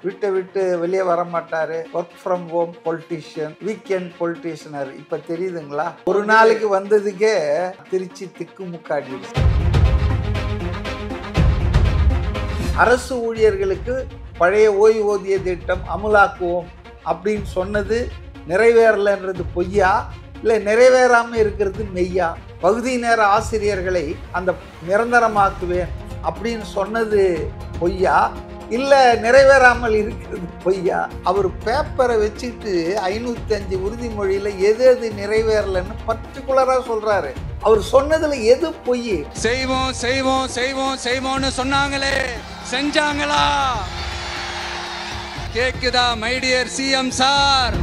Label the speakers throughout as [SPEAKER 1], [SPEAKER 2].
[SPEAKER 1] வீட்டை விட்டு வெளியே வர மாட்டாரு, work from home politician, weekend பொலிட்டீஷியனர். இப்ப தெரியுதுங்களா? ஒரு நாளைக்கு வந்ததுக்கே திருச்சி திக்குமுக்காடிடுச்சு. அரசு ஊழியர்களுக்கு பழைய ஓய்வூதிய திட்டம் அமுலாக்குவோம் அப்படின்னு சொன்னது நிறைவேறலன்றது பொய்யா, இல்லை நிறைவேறாம இருக்கிறது மெய்யா? பகுதி நேர ஆசிரியர்களை அந்த நிரந்தரமாக்குவேன் அப்படின்னு சொன்னது பொய்யா, இல்லை நிறைவேறாமல் இருக்கிறது பொய்யா? அவர் பேப்பரை வச்சுட்டு 505 உறுதிமொழியில் எது எது நிறைவேறலன்னு பர்டிகுலராக சொல்றாரு. அவர் சொன்னதுல எது பொய்?
[SPEAKER 2] செய்வோம் செய்வோம் செய்வோம் செய்வோம்னு சொன்னாங்களே, செஞ்சாங்களா? கேக்குதா மை டியர் சிஎம் சார்?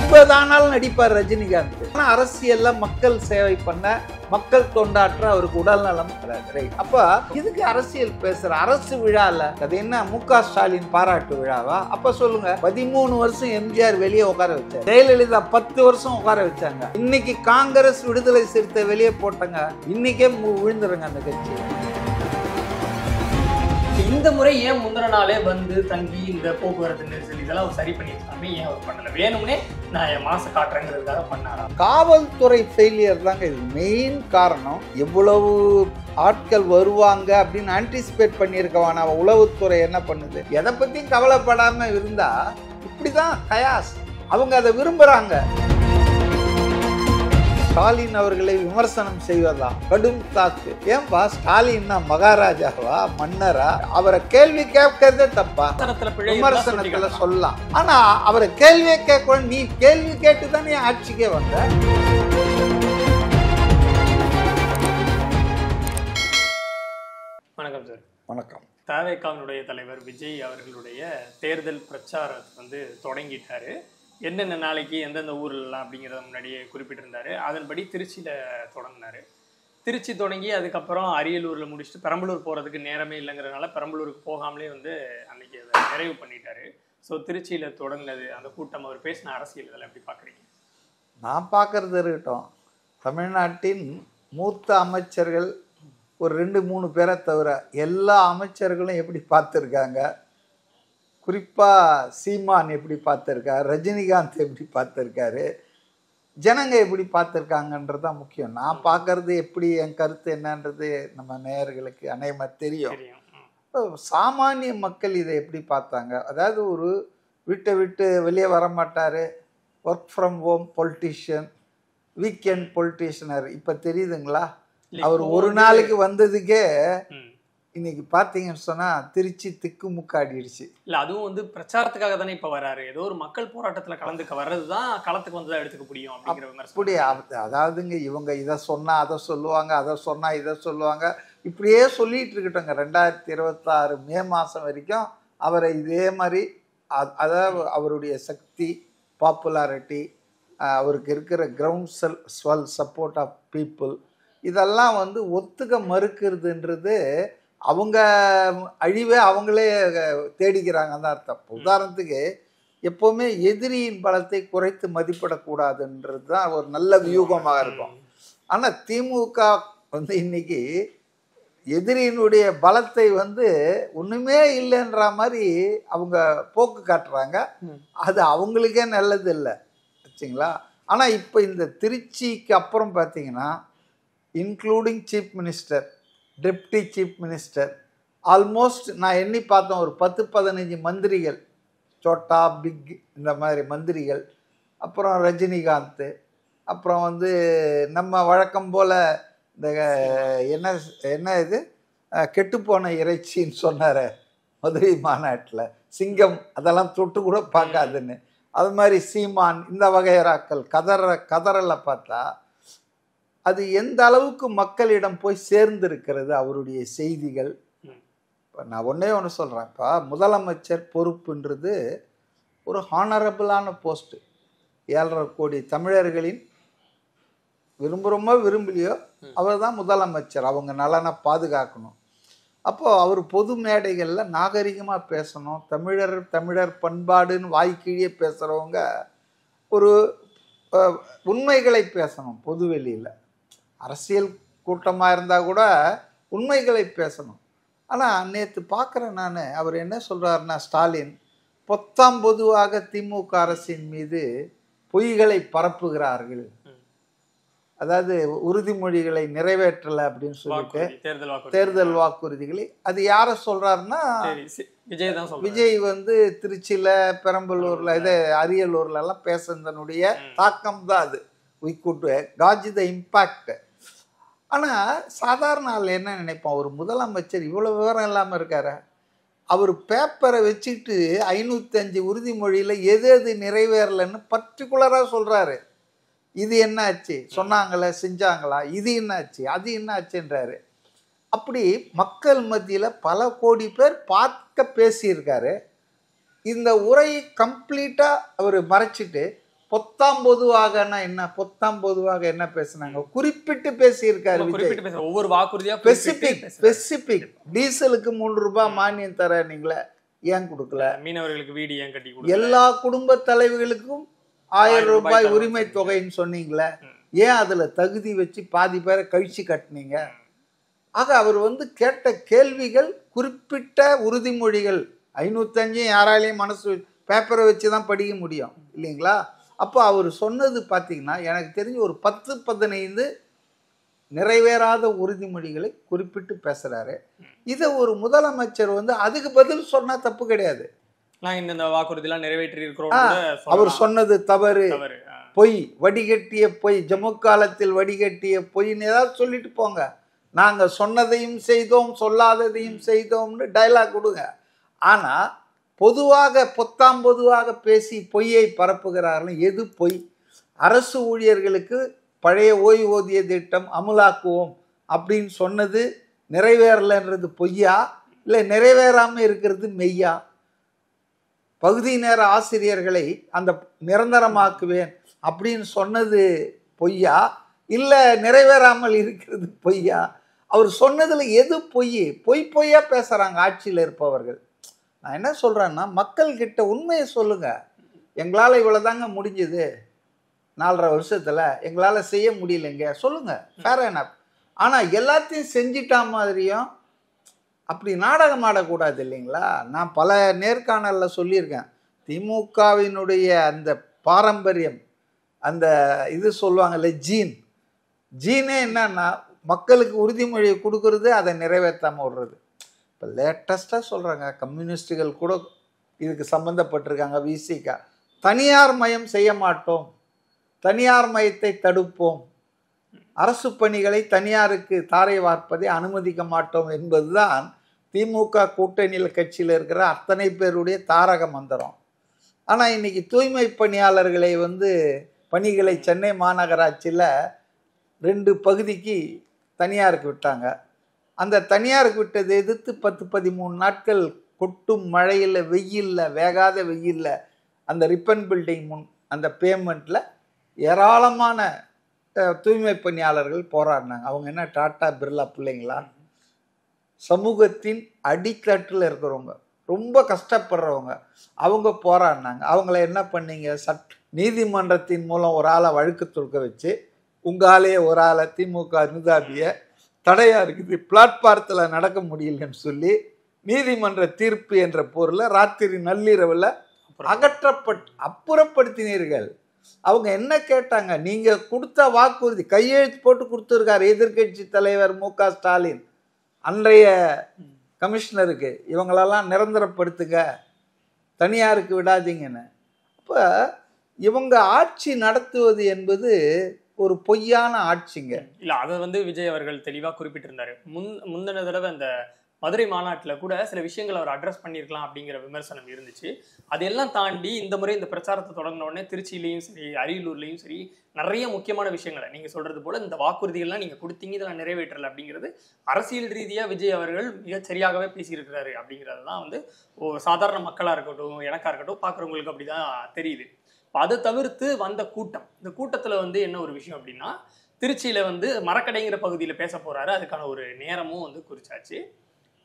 [SPEAKER 1] இப்பதானாலும் நடிப்பார் ரஜினிகாந்த். ஆனா அரசியல்ல மக்கள் சேவை பண்ண, மக்கள் தொண்டாற்ற அவருக்கு உடல் நலம் ரைட். அப்ப இதுக்கு அரசியல் பேசுற அரசு விழால அது என்ன மு.க. ஸ்டாலின் பாராட்டு விழாவா? அப்ப சொல்லுங்க. 13 வருஷம் எம்ஜிஆர் வெளியே உட்கார வச்சார், ஜெயலலிதா 10 வருஷம் உட்கார வச்சாங்க. இன்னைக்கு காங்கிரஸ் விடுதலை சிறுத்தை வெளியே போட்டாங்க, இன்னைக்கே விழுந்துருங்க அந்த கட்சி.
[SPEAKER 3] இந்த முறை ஏன் முந்தின நாளே வந்து தங்கி இந்த போக்குவரத்து நெரிசல் இதெல்லாம் அவர் சரி பண்ணியிருக்காங்க, ஏன் அவர் பண்ணல? வேணும்னே நான் என் மாச காட்டுறேங்கிறதுக்காக பண்ணாரா?
[SPEAKER 1] காவல்துறை ஃபெயிலியர் தாங்க இது மெயின் காரணம். எவ்வளவு ஆட்கள் வருவாங்க அப்படின்னு ஆன்டிசிபேட் பண்ணியிருக்கவான உளவுத்துறை என்ன பண்ணுது? எதை பத்தியும் கவலைப்படாம இருந்தா இப்படிதான் கயாஸ். அவங்க அதை விரும்புறாங்க. ஸ்டாலின் அவர்களை விமர்சனம் செய்வதா கடும் தாக்கு. ஏன்பா ஸ்டாலின்னா மகாராஜாவா, மன்னரா? அவரை கேள்வி கேட்கறதே தப்பா? விமர்சனத்துல சொல்லலாம், ஆனா அவரை கேள்வியே கேட்க, நீ கேள்வி கேட்டுதான் நீ ஆட்சிக்கே வந்த.
[SPEAKER 3] வணக்கம் சார்.
[SPEAKER 1] வணக்கம்.
[SPEAKER 3] தவேகாவினுடைய தலைவர் விஜய் அவர்களுடைய தேர்தல் பிரச்சாரத்தை வந்து தொடங்கிட்டாரு. என்னென்ன நாளைக்கு எந்தெந்த ஊர்லாம் அப்படிங்கிறத முன்னாடியே குறிப்பிட்டிருந்தாரு. அதன்படி திருச்சியில் தொடங்கினார். திருச்சி தொடங்கி அதுக்கப்புறம் அரியலூரில் முடிச்சுட்டு பெரம்பலூர் போகிறதுக்கு நேரமே இல்லைங்கிறதுனால பெரம்பலூருக்கு போகாமலே வந்து அன்னைக்கு அதை நிறைவு பண்ணிட்டாரு. ஸோ திருச்சியில் தொடங்கினது அந்த கூட்டம், அவர் பேசின அரசியல் இதெல்லாம் எப்படி பார்க்குறீங்க?
[SPEAKER 1] நான் பார்க்கறது இருக்கட்டும், தமிழ்நாட்டின் மூத்த அமைச்சர்கள் ஒரு 2-3 பேரை தவிர எல்லா அமைச்சர்களும் எப்படி பார்த்துருக்காங்க, குறிப்பாக சீமான் எப்படி பார்த்துருக்காரு, ரஜினிகாந்த் எப்படி பார்த்துருக்காரு, ஜனங்க எப்படி பார்த்துருக்காங்கன்றது தான் முக்கியம். நான் பார்க்கறது எப்படி, என் கருத்து என்னன்றது நம்ம நேயர்களுக்கு அநேகமாக தெரியும். சாமானிய மக்கள் இதை எப்படி பார்த்தாங்க? அதாவது ஒரு வீட்டை விட்டு வெளியே வர மாட்டார், work from home politician, weekend பொலிட்டீஷியனர். இப்போ தெரியுதுங்களா? அவர் ஒரு நாளைக்கு வந்ததுக்கே இன்னைக்கு பார்த்தீங்கன்னு சொன்னால் திருச்சி திக்குமுக்காடிடுச்சு.
[SPEAKER 3] இல்லை, அதுவும் வந்து பிரச்சாரத்துக்காக தானே இப்போ வராரு. ஏதோ ஒரு மக்கள் போராட்டத்தில் கலந்துக்க வர்றது தான் களத்துக்கு வந்து தான் எடுத்துக்க முடியும் அப்படிங்கிற விமர்சனம்.
[SPEAKER 1] அப்படி அதாவதுங்க, இவங்க இதை சொன்னால் அதை சொல்லுவாங்க, அதை சொன்னால் இதை சொல்லுவாங்க, இப்படியே சொல்லிட்டு இருக்கட்டோங்க. 2026 மே மாதம் வரைக்கும் அவரை இதே மாதிரி, அதாவது அவருடைய சக்தி, பாப்புலாரிட்டி, அவருக்கு இருக்கிற ground swell support of people, இதெல்லாம் வந்து ஒத்துக்க மறுக்கிறதுன்றது அவங்க அழிவே அவங்களே தேடிக்கிறாங்கன்னு தான் அர்த்தம். உதாரணத்துக்கு எப்போவுமே எதிரியின் பலத்தை குறைத்து மதிப்பிடக்கூடாதுன்றது தான் ஒரு நல்ல வியூகமாக இருக்கும். ஆனால் திமுக வந்து இன்னைக்கு எதிரியினுடைய பலத்தை வந்து ஒன்றுமே இல்லைன்ற மாதிரி அவங்க போக்கு காட்டுறாங்க. அது அவங்களுக்கே நல்லது இல்லை வச்சுங்களா. ஆனால் இப்போ இந்த திருச்சிக்கு அப்புறம் பார்த்தீங்கன்னா, including chief minister, deputy chief minister, almost நான் எண்ணி பார்த்தோம் ஒரு 10-15 மந்திரிகள், சோட்டா பிக் இந்த மாதிரி மந்திரிகள், அப்புறம் ரஜினிகாந்த், அப்புறம் வந்து நம்ம வழக்கம் போல் இந்த என்ன இது கெட்டுப்போன இறைச்சின்னு சொன்னார் மதுரை மாநாட்டில், சிங்கம் அதெல்லாம் தொட்டு கூட பார்க்காதுன்னு, அது மாதிரி சீமான் இந்த வகையராக்கள் கதறலை பார்த்தா அது எந்த அளவுக்கு மக்களிடம் போய் சேர்ந்திருக்கிறது அவருடைய செய்திகள். இப்போ நான் ஒன்றே ஒன்று சொல்கிறேன். இப்போ முதலமைச்சர் பொறுப்புன்றது ஒரு ஹானரபிளான போஸ்ட்டு. 7.5 கோடி தமிழர்களின் விரும்புகிறோமோ விரும்பலையோ அவர் தான் முதலமைச்சர். அவங்க நலனை பாதுகாக்கணும். அப்போது அவர் பொது மேடைகளில் நாகரிகமாக பேசணும். தமிழர் பண்பாடுன்னு வாய்க்கீழே பேசுகிறவங்க ஒரு உண்மைகளை பேசணும். பொதுவெளியில் அரசியல் கூட்டமாக இருந்தால் கூட உண்மைகளை பேசணும். ஆனால் நேற்று பார்க்குறேன் நான், அவர் என்ன சொல்கிறாருன்னா, ஸ்டாலின் பொத்தாம் பொதுவாக திமுக அரசின் மீது பொய்களை பரப்புகிறார்கள், அதாவது உறுதிமொழிகளை நிறைவேற்றலை அப்படின்னு சொல்லிட்டு தேர்தல் வாக்குறுதிகளை. அது யாரை சொல்றாருன்னா விஜய் வந்து திருச்சியில, பெரம்பலூர்ல, இது அரியலூர்ல எல்லாம் பேசுனதனுடைய தாக்கம் தான் அது. we could gauge the impact. ஆனா சாதாரண ஆள் என்ன நினைப்பான், ஒரு முதலமைச்சர் இவ்வளவு விவரம் இல்லாம இருக்காரு, அவர் பேப்பரை வச்சுக்கிட்டு 505 உறுதிமொழியில எது எது நிறைவேறலன்னு பர்டிகுலரா சொல்றாரு. இது என்ன ஆச்சு, சொன்னாங்களே செஞ்சாங்களா, இது என்ன ஆச்சு, அது என்ன ஆச்சுன்றாரு. அப்படி மக்கள் மத்தியில் பல கோடி பேர் பார்க்க பேசியிருக்காரு. இந்த உரையை கம்ப்ளீட்டாக அவர் மறைச்சிட்டு பொத்தாம் பொதுவாகனா என்ன, பொத்தாம் பொதுவாக என்ன பேசினாங்க குறிப்பிட்டு பேசியிருக்காரு விஜய்.
[SPEAKER 3] ஒவ்வொரு வாக்குறுதியா
[SPEAKER 1] ஸ்பெசிபிக் டீசலுக்கு 3 ரூபாய் மானியம் தர நீங்களே ஏன் கொடுக்கல,
[SPEAKER 3] மீனவர்களுக்கு வீடு ஏன் கட்டி,
[SPEAKER 1] எல்லா குடும்ப தலைவர்களுக்கும் 1000 ரூபாய் உரிமை தொகைன்னு சொன்னீங்களே, ஏன் அதுல தகுதி வச்சு பாதி பேரை கழிச்சு கட்டினீங்க. ஆக அவர் வந்து கேட்ட கேள்விகள் குறிப்பிட்ட உறுதிமொழிகள். 505 யாராலையும் மனசு பேப்பரை வச்சு தான் படிக்க முடியும் இல்லைங்களா. அப்போ அவர் சொன்னது பார்த்தீங்கன்னா எனக்கு தெரிஞ்சு ஒரு 10-15 நிறைவேறாத உறுதிமொழிகளை குறிப்பிட்டு பேசுறாரு. இதை ஒரு முதலமைச்சர் வந்து அதுக்கு பதில் சொன்னா தப்பு கிடையாது.
[SPEAKER 3] இந்த வாக்குறுதியெல்லாம் நிறைவேற்றி இருக்கிறோம்,
[SPEAKER 1] அவர் சொன்னது தவறு, பொய், வடிகட்டிய பொய், ஜம்மு காலத்தில் வடிகட்டிய பொய்ன்னு ஏதாவது சொல்லிட்டு போங்க. நாங்க சொன்னதையும் செய்தோம், சொல்லாததையும் செய்தோம்னு டைலாக் கொடுங்க. ஆனா பொதுவாக பொத்தாம் பொதுவாக பேசி பொய்யை பரப்புகிறார்கள். எது பொய்? அரசு ஊழியர்களுக்கு பழைய ஓய்வூதிய திட்டம் அமுலாக்குவோம் அப்படின்னு சொன்னது நிறைவேறலன்றது பொய்யா, இல்லை நிறைவேறாம இருக்கிறது மெய்யா? பகுதி நேர ஆசிரியர்களை அந்த நிரந்தரமாக்குவேன் அப்படின்னு சொன்னது பொய்யா, இல்லை நிறைவேறாமல் இருக்கிறது பொய்யா? அவர் சொன்னதுல எது பொய்? பொய்யா பேசுறாங்க ஆட்சியில் இருப்பவர்கள். நான் என்ன சொல்றேன்னா, மக்கள் கிட்ட உண்மையை சொல்லுங்க. எங்களால் இவ்வளவுதாங்க முடிஞ்சது 4.5 வருஷத்துல, எங்களால் செய்ய முடியலைங்க சொல்லுங்க, ஃபேர் எனப். ஆனா எல்லாத்தையும் செஞ்சிட்டா மாதிரியும் அப்படி நாடகம் ஆடக்கூடாது இல்லைங்களா. நான் பல நேர்காணல்ல சொல்லியிருக்கேன், திமுகவினுடைய அந்த பாரம்பரியம், அந்த இது சொல்லுவாங்கல்ல ஜீனே என்னன்னா மக்களுக்கு உறுதிமொழியை கொடுக்கறது, அதை நிறைவேற்றாமல் விடுறது. இப்போ லேட்டஸ்டாக சொல்கிறாங்க, கம்யூனிஸ்டுகள் கூட இதுக்கு சம்மந்தப்பட்டிருக்காங்க. விசிகா தனியார் மயம் செய்ய மாட்டோம், தனியார் மயத்தை தடுப்போம், அரசு பணிகளை தனியாருக்கு தாரை வார்ப்பதை அனுமதிக்க மாட்டோம் என்பதுதான் திமுக கூட்டணியில் கட்சியில் இருக்கிற அத்தனை பேருடைய தாரக மந்திரம். ஆனால் இன்னைக்கு தூய்மை பணியாளர்களை வந்து பணிகளை சென்னை மாநகராட்சியில் 2 பகுதிக்கு தனியாருக்கு விட்டாங்க. அந்த தனியாருக்கு விட்டதை எதிர்த்து 10-13 நாட்கள் கொட்டும் மழையில், வெயிலில், வேகாத வெயிலில் அந்த ரிப்பன் பில்டிங் முன் அந்த பேமெண்ட்டில் ஏராளமான தூய்மை பணியாளர்கள் போராடினாங்க. அவங்க என்ன டாட்டா பிர்லா பிள்ளைங்களா? சமூகத்தின் அடித்தட்டில் இருக்கிறவங்க, ரொம்ப கஷ்டப்படுறவங்க, அவங்க போராடினாங்க. அவங்கள என்ன பண்ணீங்க, நீதிமன்றத்தின் மூலம் ஒரு ஆளை வழக்கு தொடுக்க வச்சு உங்காலே ஒரு ஆளை திமுக அனுதாபிய தடையா இருக்குது, பிளாட்பாரத்தில் நடக்க முடியலன்னு சொல்லி நீதிமன்ற தீர்ப்பு என்ற பொருளை ராத்திரி நள்ளிரவில் அப்புறப்படுத்தினீர்கள். அவங்க என்ன கேட்டாங்க, நீங்க கொடுத்த வாக்குறுதி கையெழுத்து போட்டு கொடுத்துருக்காரு எதிர்கட்சி தலைவர் மு.க. ஸ்டாலின் அன்றைய கமிஷனருக்கு, இவங்களெல்லாம் நிரந்தரப்படுத்துக, தனியாருக்கு விடாதீங்கன்னு. அப்போ இவங்க ஆட்சி நடத்துவது என்பது ஒரு பொய்யான ஆட்சிங்க.
[SPEAKER 3] இல்லை, அதை வந்து விஜய் அவர்கள் தெளிவாக குறிப்பிட்டிருந்தாரு. முந்தின தடவை அந்த மதுரை மாநாட்டில் கூட சில விஷயங்கள் அவர் அட்ரஸ் பண்ணியிருக்கலாம் அப்படிங்கிற விமர்சனம் இருந்துச்சு. அதையெல்லாம் தாண்டி இந்த முறை இந்த பிரச்சாரத்தை தொடங்கின உடனே திருச்சியிலையும் சரி, அரியலூர்லையும் சரி, நிறைய முக்கியமான விஷயங்களை நீங்கள் சொல்றது போல இந்த வாக்குறுதிகள்லாம் நீங்கள் கொடுத்தீங்க, இதெல்லாம் நிறைவேற்றலை அப்படிங்கிறது அரசியல் ரீதியாக விஜய் அவர்கள் மிக சரியாகவே பேசியிருக்கிறாரு. அப்படிங்கிறது தான் வந்து சாதாரண மக்களாக இருக்கட்டும், எனக்காக இருக்கட்டும், பார்க்குறவங்களுக்கு அப்படி தான் தெரியுது. அதை தவிர்த்து வந்த கூட்டம், இந்த கூட்டத்தில் வந்து என்ன ஒரு விஷயம் அப்படின்னா, திருச்சியில் வந்து மரக்கடைங்கிற பகுதியில் பேச போகிறாரு. அதுக்கான ஒரு நேரமும் வந்து குறிச்சாச்சு.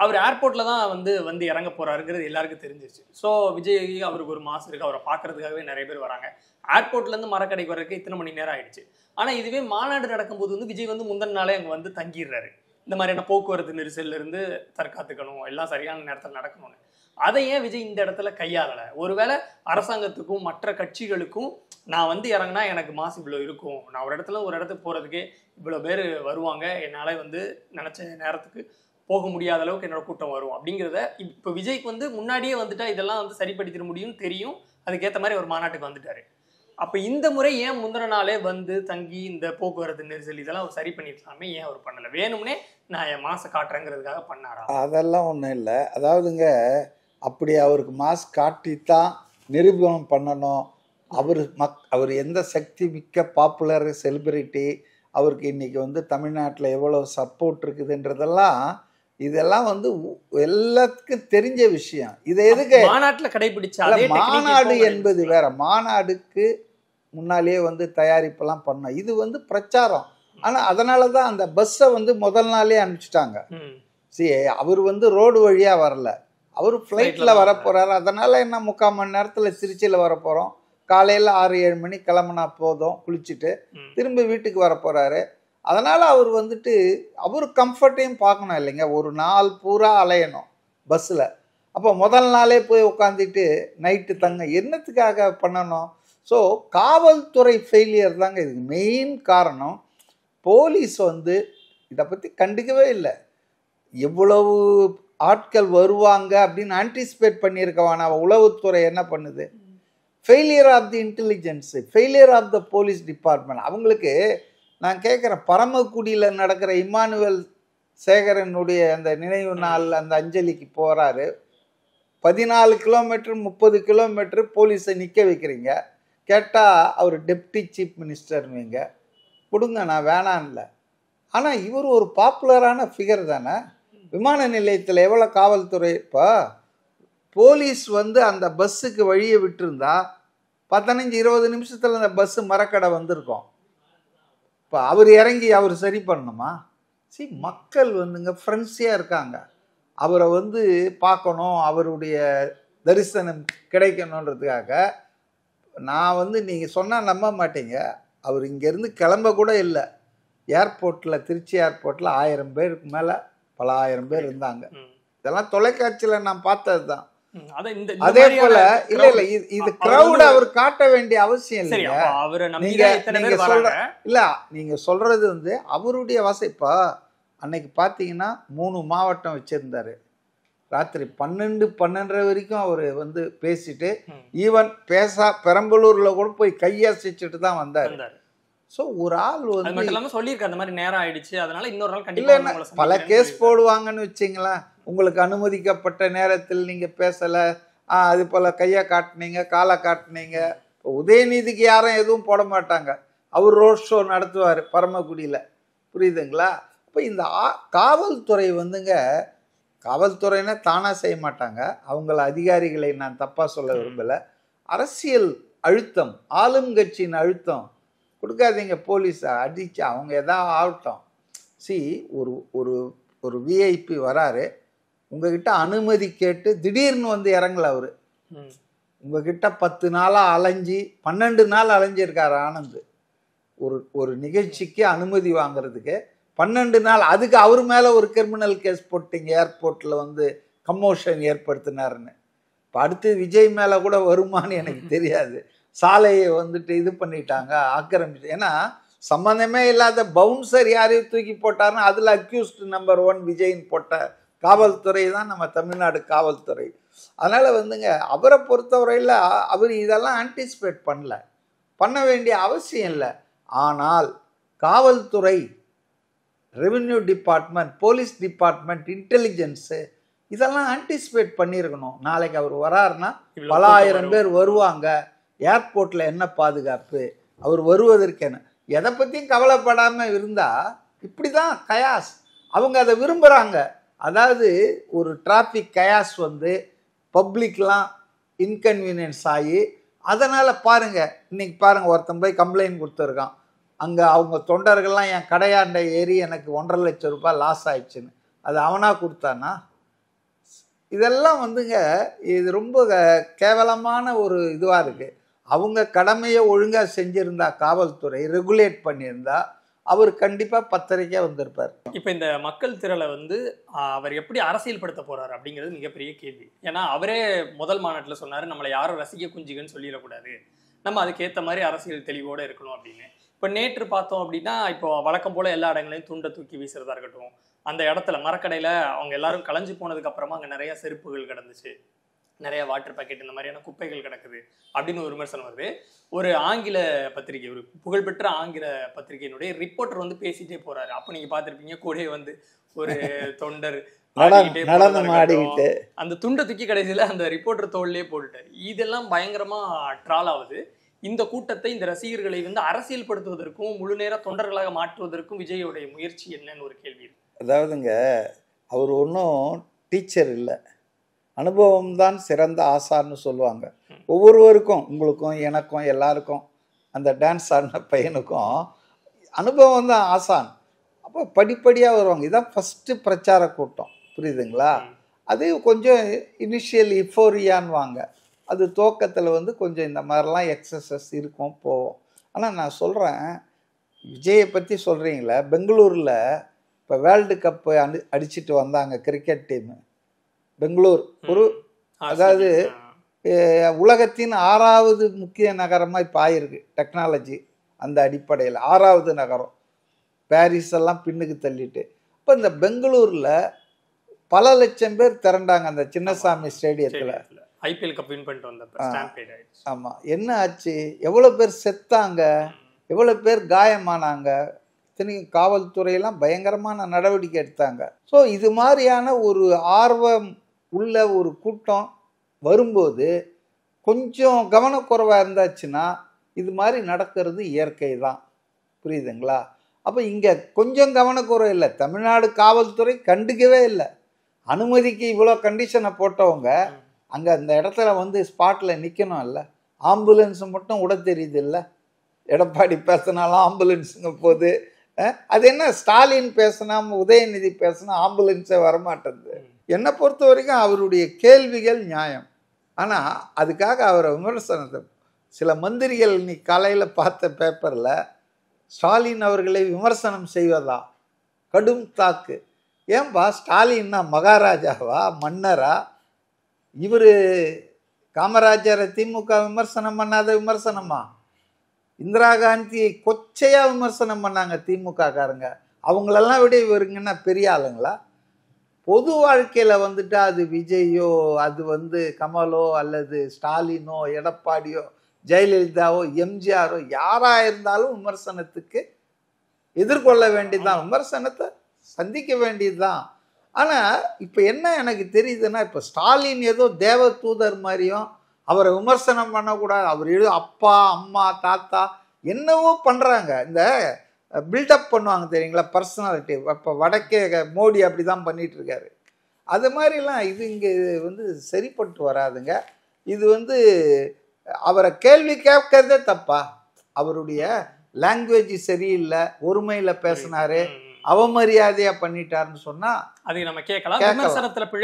[SPEAKER 3] அவர் ஏர்போர்ட்டில் தான் வந்து இறங்க போகிறாருங்கிறது எல்லாருக்கும் தெரிஞ்சிருச்சு. ஸோ விஜய் அவருக்கு ஒரு மாசம் இருக்குது, அவரை பார்க்கறதுக்காகவே நிறைய பேர் வராங்க. ஏர்போர்ட்லேருந்து மரக்கடைக்கு வர்றதுக்கு இத்தனை மணி நேரம் ஆயிடுச்சு. ஆனால் இதுவே மாநாடு நடக்கும்போது வந்து விஜய் வந்து முந்தின நாளே அங்கே வந்து தங்கிடுறாரு. இந்த மாதிரியான போக்குவரத்து நெரிசல்ல இருந்து தற்காத்துக்கணும், எல்லாம் சரியான நேரத்தில் நடக்கணும்னு. அதை ஏன் விஜய் இந்த இடத்துல கையாளலை? ஒருவேளை அரசாங்கத்துக்கும் மற்ற கட்சிகளுக்கும் நான் வந்து இறங்கினா எனக்கு மாசு இவ்வளோ இருக்கும், நான் ஒரு இடத்துக்கு போகிறதுக்கே இவ்வளோ பேர் வருவாங்க, என்னால் வந்து நினச்ச நேரத்துக்கு போக முடியாத அளவுக்கு என்னோட கூட்டம் வரும் அப்படிங்கிறத இப்போ விஜய்க்கு வந்து முன்னாடியே வந்துட்டா இதெல்லாம் வந்து சரிப்படுத்திட முடியும்னு தெரியும். அதுக்கேற்ற மாதிரி ஒரு மாநாட்டுக்கு வந்துட்டாரு. அப்போ இந்த முறை ஏன் முந்தின நாளே வந்து தங்கி இந்த போக்குவரத்து நெரிசல் இதெல்லாம் அவர் சரி பண்ணிருக்கலாமே, ஏன் அவர் பண்ணலை? வேணும்னே நான் என் மாசை காட்டுறேங்கிறதுக்காக பண்ணாரா?
[SPEAKER 1] அதெல்லாம் ஒன்றும் இல்லை. அதாவதுங்க, அப்படி அவருக்கு மாஸ்க் காட்டித்தான் நிரூபணம் பண்ணணும். அவர் எந்த சக்தி மிக்க பாப்புலர் செலிபிரிட்டி, அவருக்கு இன்னைக்கு வந்து தமிழ்நாட்டில் எவ்வளோ சப்போர்ட் இருக்குதுன்றதெல்லாம் இதெல்லாம் வந்து எல்லாத்துக்கும் தெரிஞ்ச விஷயம். இதை எதுக்கு
[SPEAKER 3] மாநாட்டில் கடைபிடிச்சா?
[SPEAKER 1] மாநாடு என்பது வேற. மாநாடுக்கு முன்னாலேயே வந்து தயாரிப்பெல்லாம் பண்ணோம். இது வந்து பிரச்சாரம். ஆனால் அதனால தான் அந்த பஸ்ஸை வந்து முதல் நாளே அனுப்பிச்சிட்டாங்க. சரி, அவர் வந்து ரோடு வழியாக வரல, அவர் ஃப்ளைட்டில் வரப்போகிறாரு. அதனால் என்ன 3/4 மணி நேரத்தில் திருச்சியில் வரப்போகிறோம். காலையில் 6-7 மணி கிளம்புனா போதும், குளிச்சுட்டு திரும்ப வீட்டுக்கு வரப்போகிறாரு. அதனால் அவர் வந்துட்டு அவர் கம்ஃபர்ட்டையும் பார்க்கணும் இல்லைங்க. ஒரு நாள் பூரா அலையணும் பஸ்ஸில். அப்போ முதல் நாளே போய் உட்காந்துட்டு நைட்டு தங்க என்னத்துக்காக பண்ணணும்? ஸோ காவல்துறை ஃபெயிலியர் தாங்க இதுக்கு மெயின் காரணம். போலீஸ் வந்து இதை பற்றி கண்டுக்கவே இல்லை. எவ்வளவு ஆட்கள் வருவாங்க அப்படின்னு ஆன்டிசிபேட் பண்ணியிருக்கவான உளவுத்துறை என்ன பண்ணுது? Failure of the intelligence, failure of the police department. அவங்களுக்கு நான் கேட்குறேன், பரமக்குடியில் நடக்கிற இம்மானுவேல் சேகரனுடைய அந்த நினைவு நாள் அந்த அஞ்சலிக்கு போகிறாரு. 14 கிலோமீட்டர் 30 கிலோமீட்டர் போலீஸை நிற்க வைக்கிறீங்க. கேட்டால் அவர் டெப்டி சீஃப் மினிஸ்டர்னுவீங்க. கொடுங்க, நான் வேணான்ல. ஆனால் இவர் ஒரு பாப்புலரான ஃபிகர் தானே. விமான நிலையத்தில் எவ்வளோ காவல்துறை. இப்போ போலீஸ் வந்து அந்த பஸ்ஸுக்கு வழியை விட்டுருந்தா 15-20 நிமிஷத்தில் அந்த பஸ்ஸு மரக்கடை வந்திருக்கோம். இப்போ அவர் இறங்கி அவர் சரி பண்ணணுமா? மக்கள் வந்துங்க ஃப்ரெண்ட்ஸியாக இருக்காங்க. அவரை வந்து பார்க்கணும், அவருடைய தரிசனம் கிடைக்கணுன்றதுக்காக. நான் வந்து நீங்கள் சொன்னால் நம்ப மாட்டீங்க, அவர் இங்கேருந்து கிளம்ப கூட இல்லை. ஏர்போர்ட்டில், திருச்சி ஏர்போர்ட்டில் 1000 பேருக்கு மேலே, பல 1000 பேர் இருந்தாங்க. இதெல்லாம் தொலைக்காட்சியில் நான் பார்த்தது தான். அதே போல இல்ல இல்ல, இது கிரௌட் அவர் காட்ட வேண்டிய அவசியம் இல்லைங்க. நீங்க சொல்றது வந்து அவருடைய வசைப்பா. அன்னைக்கு பாத்தீங்கன்னா 3 மாவட்டம் வச்சிருந்தாரு. ராத்திரி 12-12:30 வரைக்கும் அவர் வந்து பேசிட்டு, ஈவன் பெரம்பலூர்ல கூட போய் கையசைச்சுட்டு தான் வந்தாரு. ஸோ ஒரு ஆள் வந்து
[SPEAKER 3] சொல்லியிருக்க அந்த மாதிரி நேரம் ஆயிடுச்சு, அதனால இன்னொரு நாள் கண்டிப்பா
[SPEAKER 1] பல கேஸ் போடுவாங்கன்னு வச்சிங்களேன். உங்களுக்கு அனுமதிக்கப்பட்ட நேரத்தில் நீங்கள் பேசலை, அது போல் கையை காட்டினீங்க, காலை காட்டினீங்க. இப்போ உதயநிதிக்கு யாரும் எதுவும் போட மாட்டாங்க. அவர் ரோட் ஷோ நடத்துவார் பரமக்குடியில், புரியுதுங்களா? இப்போ இந்த காவல்துறை வந்துங்க, காவல்துறைன்னா தானாக செய்ய மாட்டாங்க. அவங்கள அதிகாரிகளை நான் தப்பாக சொல்ல விரும்பலை. அரசியல் அழுத்தம், ஆளுங்கட்சியின் அழுத்தம் கொடுக்காதீங்க. போலீஸை அடித்து அவங்க எதாவது ஆகட்டும். ஒரு ஒரு ஒரு விஐபி வராரு, உங்ககிட்ட அனுமதி கேட்டு திடீர்னு வந்து இறங்கல. அவர் உங்ககிட்ட 10 நாளாக அலைஞ்சி 12 நாள் அலைஞ்சிருக்காரு ஆனந்த். ஒரு நிகழ்ச்சிக்கு அனுமதி வாங்குறதுக்கு 12 நாள். அதுக்கு அவர் மேலே ஒரு கிரிமினல் கேஸ் போட்டிங்க, ஏர்போர்ட்டில் வந்து கமோஷன் ஏற்படுத்தினாருன்னு. இப்போ அடுத்து விஜய் மேலே கூட வருமானு எனக்கு தெரியாது. சாலையை வந்துட்டு இது பண்ணிட்டாங்க, ஆக்கிரமிச்சு. ஏன்னா சம்மந்தமே இல்லாத பவுன்சர் யாரையும் தூக்கி போட்டாருன்னு அதில் அக்யூஸ்ட் நம்பர் 1 விஜய்ன்னு போட்ட காவல்துறை தான் நம்ம தமிழ்நாடு காவல்துறை. அதனால் வந்துங்க அவரை பொறுத்தவரையில் அவர் இதெல்லாம் ஆன்டிசிபேட் பண்ண வேண்டிய அவசியம் இல்லை. ஆனால் காவல்துறை, revenue department, police department, intelligence இதெல்லாம் ஆன்டிசிபேட் பண்ணியிருக்கணும். நாளைக்கு அவர் வராருன்னா பல 1000 பேர் வருவாங்க, ஏர்போர்ட்டில் என்ன பாதுகாப்பு, அவர் வருவதற்கு என்ன, எதை பற்றியும் கவலைப்படாமல் இருந்தால் இப்படி தான் கயாஸ். அவங்க அதை விரும்புகிறாங்க. அதாவது ஒரு டிராஃபிக் கயாஸ் வந்து பப்ளிக்லாம் இன்கன்வீனியன்ஸ் ஆகி, அதனால் பாருங்கள் இன்றைக்கி பாருங்கள், ஒருத்தன் போய் கம்ப்ளைண்ட் கொடுத்துருக்கான். அங்கே அவங்க தொண்டர்கள்லாம் என் கடையாண்டை ஏறி எனக்கு 1.5 லட்சம் ரூபாய் லாஸ் ஆயிடுச்சுன்னு. அது அவனாக கொடுத்தானா? இதெல்லாம் வந்துங்க இது ரொம்ப கேவலமான ஒரு இதுவாக இருக்குது. அவங்க கடமையை ஒழுங்காக செஞ்சுருந்தா, காவல்துறை ரெகுலேட் பண்ணியிருந்தா, அவர் கண்டிப்பா பத்திரிக்கையா வந்திருப்பார்.
[SPEAKER 3] இப்ப இந்த மக்கள் திரளை வந்து அவர் எப்படி அரசியல்படுத்த போறாரு அப்படிங்கிறது மிகப்பெரிய கேள்வி. ஏன்னா அவரே முதல் மாநாட்டுல சொன்னாரு, நம்மளை யாரும் ரசிக்க குஞ்சுகன்னு சொல்லிடக்கூடாது, நம்ம அதுக்கேற்ற மாதிரி அரசியல் தெளிவோட இருக்கணும் அப்படின்னு. இப்போ நேற்று பார்த்தோம் அப்படின்னா, இப்போ வழக்கம் போல எல்லா இடங்களையும் துண்டை தூக்கி வீசுறதா இருக்கட்டும், அந்த இடத்துல மரக்கடையில அவங்க எல்லாரும் கலைஞ்சு போனதுக்கு அப்புறமா அங்கே நிறைய செருப்புகள் கிடந்துச்சு, நிறைய வாட்டர் பேக்கெட், இந்த மாதிரியான குப்பைகள் கிடக்குது அப்படின்னு ஒரு விமர்சனம் வருது. ஒரு ஆங்கில பத்திரிகை, ஒரு புகழ்பெற்ற ஆங்கில பத்திரிகையினுடைய ரிப்போர்ட்டர் வந்து பேசிட்டே போறாரு. அப்போ நீங்க பார்த்துருப்பீங்க, கூடயே வந்து ஒரு தொண்டர்
[SPEAKER 1] நடனம் ஆடிக்கிட்டு
[SPEAKER 3] அந்த துண்டை தூக்கி கடைசியில அந்த ரிப்போர்ட்டர் தோல்லே போட்டுட்டாரு. இதெல்லாம் பயங்கரமா ட்ரால் ஆகுது. இந்த கூட்டத்தை, இந்த ரசிகர்களை வந்து அரசியல்படுத்துவதற்கும் முழு நேர தொண்டர்களாக மாற்றுவதற்கும் விஜயோடைய முயற்சி என்னன்னு ஒரு கேள்வி இருக்கு.
[SPEAKER 1] அதாவதுங்க, அவர் ஒன்றும் டீச்சர் இல்லை, அனுபவம் தான் சிறந்த ஆசான்னு சொல்லுவாங்க. ஒவ்வொருவருக்கும், உங்களுக்கும் எனக்கும் எல்லாருக்கும், அந்த டான்ஸ் ஆடின பையனுக்கும் அனுபவம் தான் ஆசான். அப்போ படிப்படியாக வருவாங்க. இதுதான் ஃபஸ்ட்டு பிரச்சார கூட்டம், புரியுதுங்களா? அது கொஞ்சம் இனிஷியல் இஃபோரியான்வாங்க. அது துவக்கத்தில் வந்து கொஞ்சம் இந்த மாதிரிலாம் எக்ஸசஸ் இருக்கும், போவோம். ஆனால் நான் சொல்கிறேன், விஜயை பற்றி சொல்கிறீங்களே, பெங்களூரில் இப்போ வேர்ல்டு கப்பு அடிச்சுட்டு வந்தாங்க கிரிக்கெட் டீமு. பெங்களூர் ஒரு, அதாவது உலகத்தின் 6வது முக்கிய நகரமாக இப்போ ஆயிருக்கு டெக்னாலஜி அந்த அடிப்படையில், 6வது நகரம். பாரிஸ் எல்லாம் பின்னுக்கு தள்ளிட்டு. இப்போ இந்த பெங்களூரில் பல லட்சம் பேர் திரண்டாங்க அந்த சின்னசாமி ஸ்டேடியத்தில்.
[SPEAKER 3] ஐபிஎல் கப் வின் பண்ணிட்டு வந்தப்ப.
[SPEAKER 1] ஆமாம், என்ன ஆச்சு? எவ்வளோ பேர் செத்தாங்க, எவ்வளோ பேர் காயமானாங்க. இத்தனைக்கும் காவல்துறையெல்லாம் பயங்கரமான நடவடிக்கை எடுத்தாங்க. ஸோ இது மாதிரியான ஒரு ஆர்வம் உள்ள ஒரு கூட்டம் வரும்போது கொஞ்சம் கவனக்குறைவாக இருந்தாச்சுன்னா இது மாதிரி நடக்கிறது இயற்கை தான், புரியுதுங்களா? அப்போ இங்கே கொஞ்சம் கவனக்குறை இல்லை, தமிழ்நாடு காவல்துறை கண்டுக்கவே இல்லை. அனுமதிக்கு இவ்வளோ கண்டிஷனை போட்டவங்க அங்கே அந்த இடத்துல வந்து ஸ்பாட்டில் நிற்கணும் இல்லை? ஆம்புலன்ஸு மட்டும் விட தெரியுது இல்லை? எடப்பாடி பேசினாலும் ஆம்புலன்ஸுங்க போகுது. அது என்ன, ஸ்டாலின் பேசினா, உதயநிதி பேசினா ஆம்புலன்ஸே வரமாட்டேங்குது. என்னை பொறுத்த வரைக்கும் அவருடைய கேள்விகள் நியாயம். ஆனால் அதுக்காக அவரை விமர்சனத்தை, சில மந்திரிகள் இன்னைக்கு காலையில் பார்த்த பேப்பரில் ஸ்டாலின் அவர்களை விமர்சனம் செய்வதா கடும் தாக்கு. ஏன்பா, ஸ்டாலின்னா மகாராஜாவா, மன்னரா? இவர் காமராஜரை திமுக விமர்சனம் பண்ணாத விமர்சனமா? இந்திரா காந்தியை கொச்சையாக விமர்சனம் பண்ணாங்க திமுக காரங்க. அவங்களெல்லாம் விட இவருங்கன்னா பெரிய ஆளுங்களா? பொது வாழ்க்கையில் வந்துட்டு அது விஜயோ, அது வந்து கமலோ, அல்லது ஸ்டாலினோ, எடப்பாடியோ, ஜெயலலிதாவோ, எம்ஜிஆரோ, யாராக இருந்தாலும் விமர்சனத்துக்கு எதிர்கொள்ள வேண்டியதுதான், விமர்சனத்தை சந்திக்க வேண்டியதுதான். ஆனால் இப்போ என்ன எனக்கு தெரியுதுன்னா, இப்போ ஸ்டாலின் ஏதோ தேவ தூதர் மாதிரியும் அவரை விமர்சனம் பண்ணக்கூடாது, அவர் அப்பா அம்மா தாத்தா என்னவோ பண்ணுறாங்க, இந்த பில்டப் பண்ணுவாங்க தெரியுங்களா, பர்சனாலிட்டி. இப்போ வடக்கே மோடி அப்படி தான் பண்ணிகிட்ருக்காரு. அது மாதிரிலாம் இது இங்கே வந்து சரிப்பட்டு வராதுங்க. இது வந்து அவரை கேள்வி கேட்கறதே தப்பா? அவருடைய லாங்குவேஜ் சரியில்லை, ஒருமையில் பேசினாரு, அவமரியாதையா பண்ணிட்டாருன்னு சொன்னா
[SPEAKER 3] அது நம்ம கேட்கலாம்,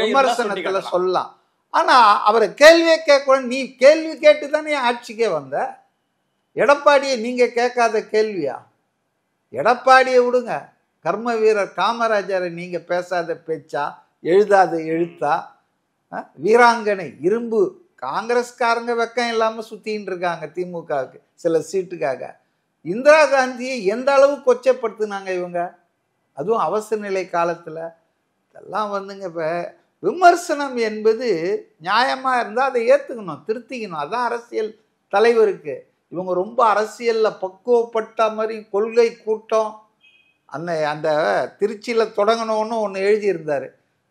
[SPEAKER 1] விமர்சனத்துல சொல்லலாம். ஆனா அவரை கேள்வியே கேட்க, நீ கேள்வி கேட்டு தானே ஆட்சிக்கே வந்த. எடப்பாடியை நீங்க கேட்காத கேள்வியா? எடப்பாடியை விடுங்க, கர்ம வீரர் காமராஜரை நீங்க பேசாத பேச்சா, எழுதாத எழுத்தா? வீராங்கனை இரும்பு காங்கிரஸ்காரங்க வெக்கம் இல்லாம சுத்தின்னு இருக்காங்க திமுகவுக்கு சில சீட்டுக்காக. இந்திரா காந்தியை எந்த அளவு கொச்சைப்படுத்தினாங்க இவங்க, அதுவும் அவசர நிலை காலத்தில். இதெல்லாம் வந்துங்க, இப்போ விமர்சனம் என்பது நியாயமாக இருந்தால் அதை ஏற்றுக்கணும், திருத்திக்கணும். அதுதான் அரசியல் தலைவருக்கு. இவங்க ரொம்ப அரசியலில் பக்குவப்பட்ட மாதிரி கொள்கை கூட்டம். அந்த திருச்சியில் தொடங்கணும்னு ஒன்று எழுதியிருந்தார்,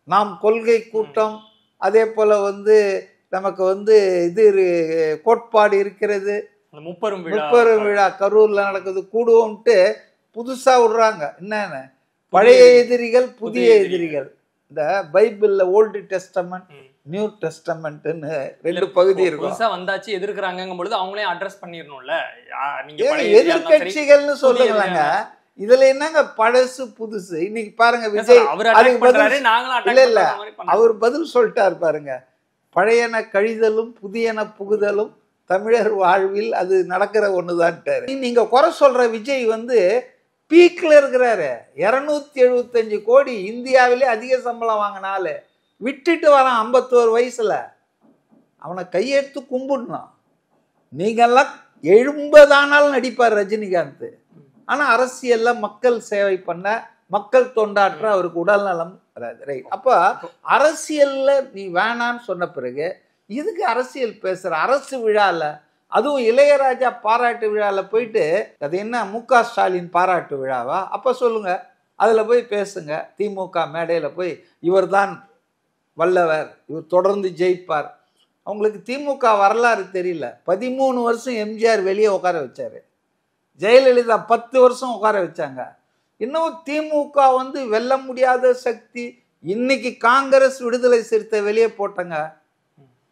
[SPEAKER 1] நாம் கொள்கை கூட்டம். அதே போல் வந்து நமக்கு வந்து இது கோட்பாடு இருக்கிறது, முப்பெரும் விழா கரூரில் நடக்குது, கூடுவோம்ட்டு புதுசாக விடுறாங்க. என்னென்ன பழைய எதிரிகள் புதிய எதிரிகள். இந்த பைபிள்ல ஓல்டு டெஸ்டமெண்ட் நியூ டெஸ்டமெண்ட்னு 2 பகுதி இருக்கும்.
[SPEAKER 3] புதுசா வந்தாச்சு எதிர்க்கறாங்கங்கும் பொழுது அவங்களே அட்ரஸ் பண்ணிரணும்ல. நீங்க
[SPEAKER 1] எதிர்க்கட்சிகள்னு சொல்லுங்களாங்க, இதுல என்னங்க பழசு புதுசு? இன்னைக்கு பாருங்க விஜய் அதுக்கு பதில் இல்ல அவர் பதில் சொல்லிட்டாரு பாருங்க, பழையன கழிதலும் புதியன புகுதலும் தமிழர் வாழ்வில் அது நடக்கிற ஒண்ணுதான்ட்டாரு. நீங்க குறை சொல்ற விஜய் வந்து பீக்கில் இருக்கிறாரு. 275 கோடி இந்தியாவிலே அதிக சம்பளம் வாங்கினால விட்டுட்டு வரான் 51 வயசுல. அவனை கையெடுத்து கும்பிடணும். நீங்கெல்லாம் 70 ஆனாலும் நடிப்பார் ரஜினிகாந்த். ஆனா அரசியல்ல மக்கள் சேவை பண்ண, மக்கள் தொண்டாற்ற அவருக்கு உடல் நலம் வராது. ரைட். அப்ப அரசியல்ல நீ வேணான்னு சொன்ன பிறகு இதுக்கு அரசியல் பேசுற? அரசு விழால, அதுவும் இளையராஜா பாராட்டு விழால போயிட்டு, அது என்ன மு.க. ஸ்டாலின் பாராட்டு விழாவா? அப்ப சொல்லுங்க, அதுல போய் பேசுங்க. திமுக மேடையில போய் இவர்தான் வல்லவர், இவர் தொடர்ந்து ஜெயிப்பார். அவங்களுக்கு திமுக வரலாறு தெரியல. 13 வருஷம் எம்ஜிஆர் வெளியே உட்கார வச்சாரு. ஜெயலலிதா 10 வருஷம் உட்கார வச்சாங்க. இன்னும் திமுக வந்து வெல்ல முடியாத சக்தி. இன்னைக்கு காங்கிரஸ் விடுதலை சிறுத்தை வெளியே போட்டங்க,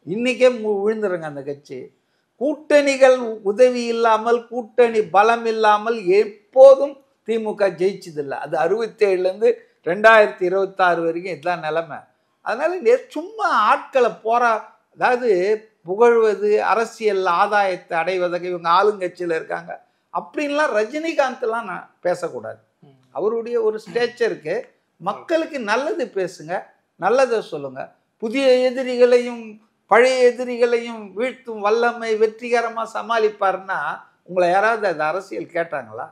[SPEAKER 1] இன்னைக்கே விழுந்துருங்க அந்த கட்சி. கூட்டணிகள் உதவி இல்லாமல், கூட்டணி பலம் இல்லாமல் எப்போதும் திமுக ஜெயிச்சதில்லை. அது 67லேருந்து 2026 வரைக்கும் இதுதான் நிலைமை. அதனால சும்மா ஆட்களை அதாவது புகழ்வது, அரசியல் ஆதாயத்தை அடைவதாக இவங்க ஆளுங்கட்சியில் இருக்காங்க அப்படின்லாம் ரஜினிகாந்த்லாம் நான் பேசக்கூடாது. அவருடைய ஒரு ஸ்டேச்சருக்கு மக்களுக்கு நல்லது பேசுங்க, நல்லதை சொல்லுங்க. புதிய எதிரிகளையும் பழைய எதிரிகளையும் வீழ்த்தும் வல்லமை வெற்றிகரமாக சமாளிப்பாருன்னா உங்களை யாராவது அது அரசியல் கேட்டாங்களா?